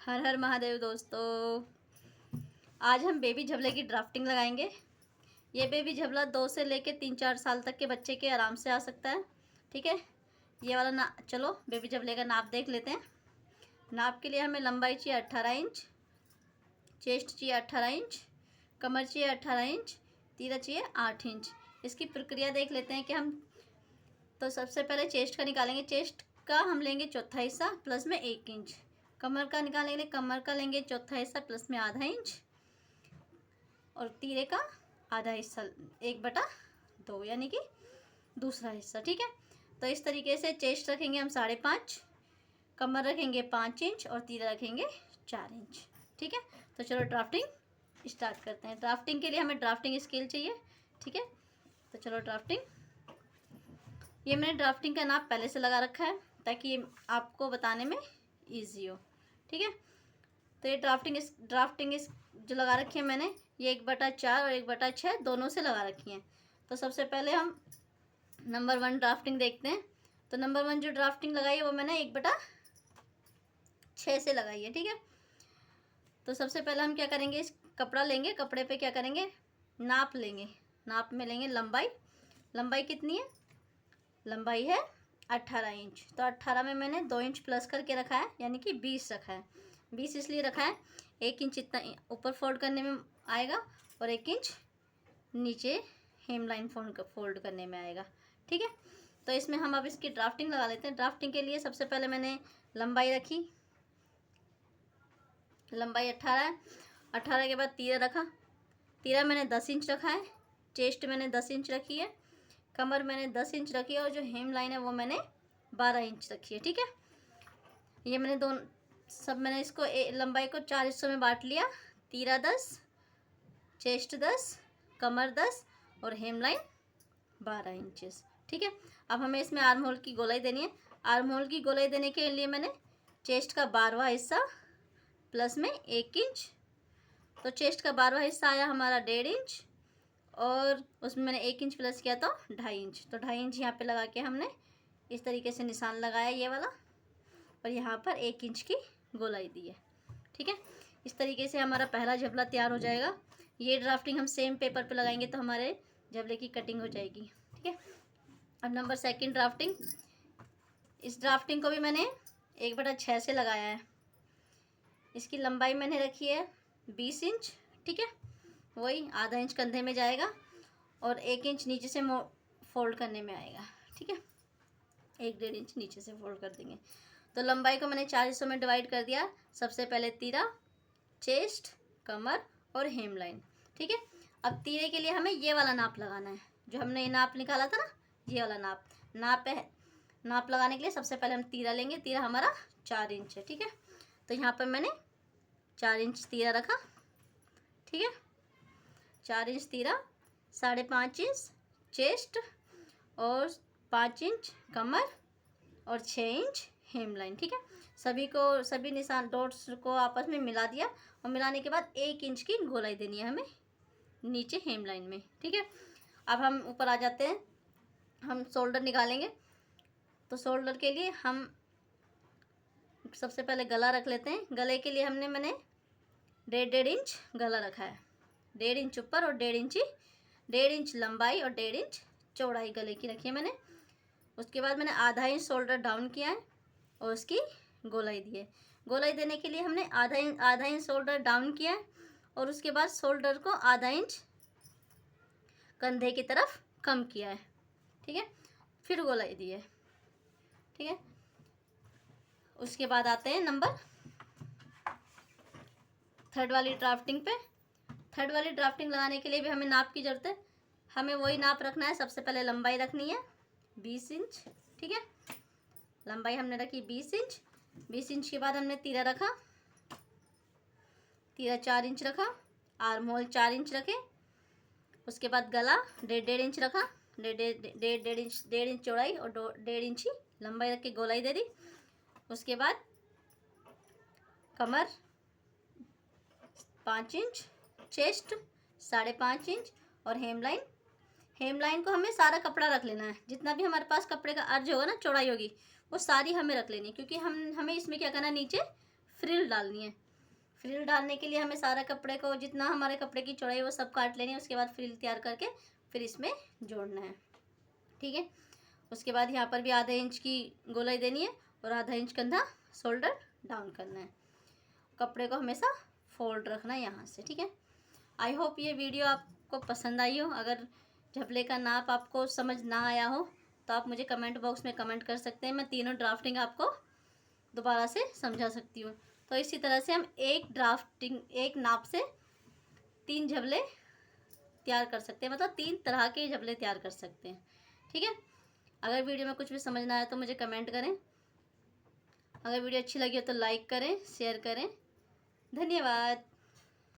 हर हर महादेव दोस्तों। आज हम बेबी झबले की ड्राफ्टिंग लगाएंगे। ये बेबी झबला 2 से लेके 3-4 साल तक के बच्चे के आराम से आ सकता है। ठीक है, ये वाला ना चलो बेबी झबले का नाप देख लेते हैं। नाप के लिए हमें लंबाई चाहिए 18 इंच, चेस्ट चाहिए 18 इंच, कमर चाहिए 18 इंच, तीरा चाहिए 8 इंच। इसकी प्रक्रिया देख लेते हैं कि हम तो सबसे पहले चेस्ट का निकालेंगे। चेस्ट का हम लेंगे चौथा हिस्सा प्लस में 1 इंच। कमर का निकालेंगे, कमर का लेंगे चौथा हिस्सा प्लस में आधा इंच, और तीरे का आधा हिस्सा 1/2 यानी कि दूसरा हिस्सा। ठीक है, तो इस तरीके से चेस्ट रखेंगे हम 5.5, कमर रखेंगे 5 इंच और तीरा रखेंगे 4 इंच। ठीक है, तो चलो ड्राफ्टिंग स्टार्ट करते हैं। ड्राफ्टिंग के लिए हमें ड्राफ्टिंग स्केल चाहिए। ठीक है, तो चलो ड्राफ्टिंग, ये मैंने ड्राफ्टिंग का नाप पहले से लगा रखा है ताकि आपको बताने में ईजी हो। ठीक है, तो ये ड्राफ्टिंग जो लगा रखी है मैंने, ये 1/4 और 1/6 दोनों से लगा रखी हैं। तो सबसे पहले हम नंबर 1 ड्राफ्टिंग देखते हैं। तो नंबर 1 जो ड्राफ्टिंग लगाई है वो मैंने 1/6 से लगाई है। ठीक है, तो सबसे पहले हम क्या करेंगे, इस कपड़ा लेंगे, कपड़े पे क्या करेंगे, नाप लेंगे। नाप में लेंगे लंबाई। लंबाई कितनी है, लंबाई है 18 इंच। तो 18 में मैंने 2 इंच प्लस करके रखा है, यानी कि 20 रखा है। 20 इसलिए रखा है, 1 इंच इतना ऊपर फोल्ड करने में आएगा और 1 इंच नीचे हेम लाइन फोल्ड करने में आएगा। ठीक है, तो इसमें हम अब इसकी ड्राफ्टिंग लगा लेते हैं। ड्राफ्टिंग के लिए सबसे पहले मैंने लंबाई रखी, लंबाई 18 है। 18 के बाद तीरा रखा, तीरा मैंने 10 इंच रखा है। चेस्ट मैंने 10 इंच रखी है, कमर मैंने 10 इंच रखी है, और जो हेम लाइन है वो मैंने 12 इंच रखी है। ठीक है, ये मैंने मैंने इसको लंबाई को 4 हिस्सों में बांट लिया। तीरा 10, चेस्ट 10, कमर 10 और हेम लाइन 12 इंचेस। ठीक है, अब हमें इसमें आर्म होल की गोलाई देनी है। आर्म होल की गोलाई देने के लिए मैंने चेस्ट का 12वां हिस्सा प्लस में 1 इंच, तो चेस्ट का 12वां हिस्सा आया हमारा 1.5 इंच, और उसमें मैंने 1 इंच प्लस किया तो 2.5 इंच। तो 2.5 इंच यहाँ पे लगा के हमने इस तरीके से निशान लगाया ये वाला, और यहाँ पर 1 इंच की गोलाई दी है। ठीक है, इस तरीके से हमारा पहला झबला तैयार हो जाएगा। ये ड्राफ्टिंग हम सेम पेपर पे लगाएंगे तो हमारे झबले की कटिंग हो जाएगी। ठीक है, अब नंबर 2 ड्राफ्टिंग। इस ड्राफ्टिंग को भी मैंने 1/6 से लगाया है। इसकी लंबाई मैंने रखी है 20 इंच। ठीक है, वही आधा इंच कंधे में जाएगा और 1 इंच नीचे से फोल्ड करने में आएगा। ठीक है, 1-1.5 इंच नीचे से फोल्ड कर देंगे। तो लंबाई को मैंने 4 हिस्सों में डिवाइड कर दिया। सबसे पहले तीरा, चेस्ट, कमर और हेम लाइन। ठीक है, अब तीरे के लिए हमें ये वाला नाप लगाना है, जो हमने ये नाप निकाला था ना, ये वाला नाप है। नाप लगाने के लिए सबसे पहले हम तीरा लेंगे। तीरा हमारा 4 इंच है। ठीक है, तो यहाँ पर मैंने 4 इंच तीरा रखा। ठीक है, 4 इंच तीरा, 5.5 इंच चेस्ट और 5 इंच कमर और 6 इंच हेम लाइन। ठीक है, सभी निशान डॉट्स को आपस में मिला दिया, और मिलाने के बाद 1 इंच की गोलाई देनी है हमें नीचे हेम लाइन में। ठीक है, अब हम ऊपर आ जाते हैं। हम शोल्डर निकालेंगे। तो शोल्डर के लिए हम सबसे पहले गला रख लेते हैं। गले के लिए मैंने 1.5 इंच गला रखा है। 1.5 इंच ऊपर और 1.5 इंच लंबाई और 1.5 इंच चौड़ाई गले की रखी है मैंने। उसके बाद मैंने आधा इंच शोल्डर डाउन किया है और उसकी गोलाई दी है। गोलाई देने के लिए हमने आधा इंच शोल्डर डाउन किया है, और उसके बाद शोल्डर को आधा इंच कंधे की तरफ कम किया है। ठीक है, फिर गोलाई दी है। ठीक है, उसके बाद आते हैं नंबर 3 वाली ड्राफ्टिंग पे। 3 वाली ड्राफ्टिंग लगाने के लिए भी हमें नाप की ज़रूरत है। हमें वही नाप रखना है। सबसे पहले लंबाई रखनी है 20 इंच। ठीक है, लंबाई हमने रखी 20 इंच। 20 इंच के बाद हमने तीरा रखा, तीरा 4 इंच रखा। आर्म होल 4 इंच रखे। उसके बाद गला 1.5 इंच रखा, 1.5 इंच चौड़ाई और 1.5 इंच लंबाई रख के गोलाई दे दी। उसके बाद कमर 5 इंच, चेस्ट 5.5 इंच और हेम लाइन को हमें सारा कपड़ा रख लेना है। जितना भी हमारे पास कपड़े का अर्ज होगा ना, चौड़ाई होगी, वो सारी हमें रख लेनी है, क्योंकि हमें इसमें क्या करना है, नीचे फ्रिल डालनी है। फ्रिल डालने के लिए हमें सारा कपड़े को, जितना हमारे कपड़े की चौड़ाई वो सब काट लेनी है। उसके बाद फ्रिल तैयार करके फिर इसमें जोड़ना है, ठीक है। उसके बाद यहाँ पर भी आधा इंच की गोलाई देनी है और आधा इंच कंधा शोल्डर डाउन करना है। कपड़े को हमेशा फोल्ड रखना है यहाँ से, ठीक है। आई होप ये वीडियो आपको पसंद आई हो। अगर झबले का नाप आपको समझ ना आया हो तो आप मुझे कमेंट बॉक्स में कमेंट कर सकते हैं। मैं तीनों ड्राफ्टिंग आपको दोबारा से समझा सकती हूँ। तो इसी तरह से हम एक नाप से 3 झबले तैयार कर सकते हैं, मतलब 3 तरह के झबले तैयार कर सकते हैं, ठीक है। अगर वीडियो में कुछ भी समझ ना आया तो मुझे कमेंट करें। अगर वीडियो अच्छी लगी हो तो लाइक करें, शेयर करें। धन्यवाद।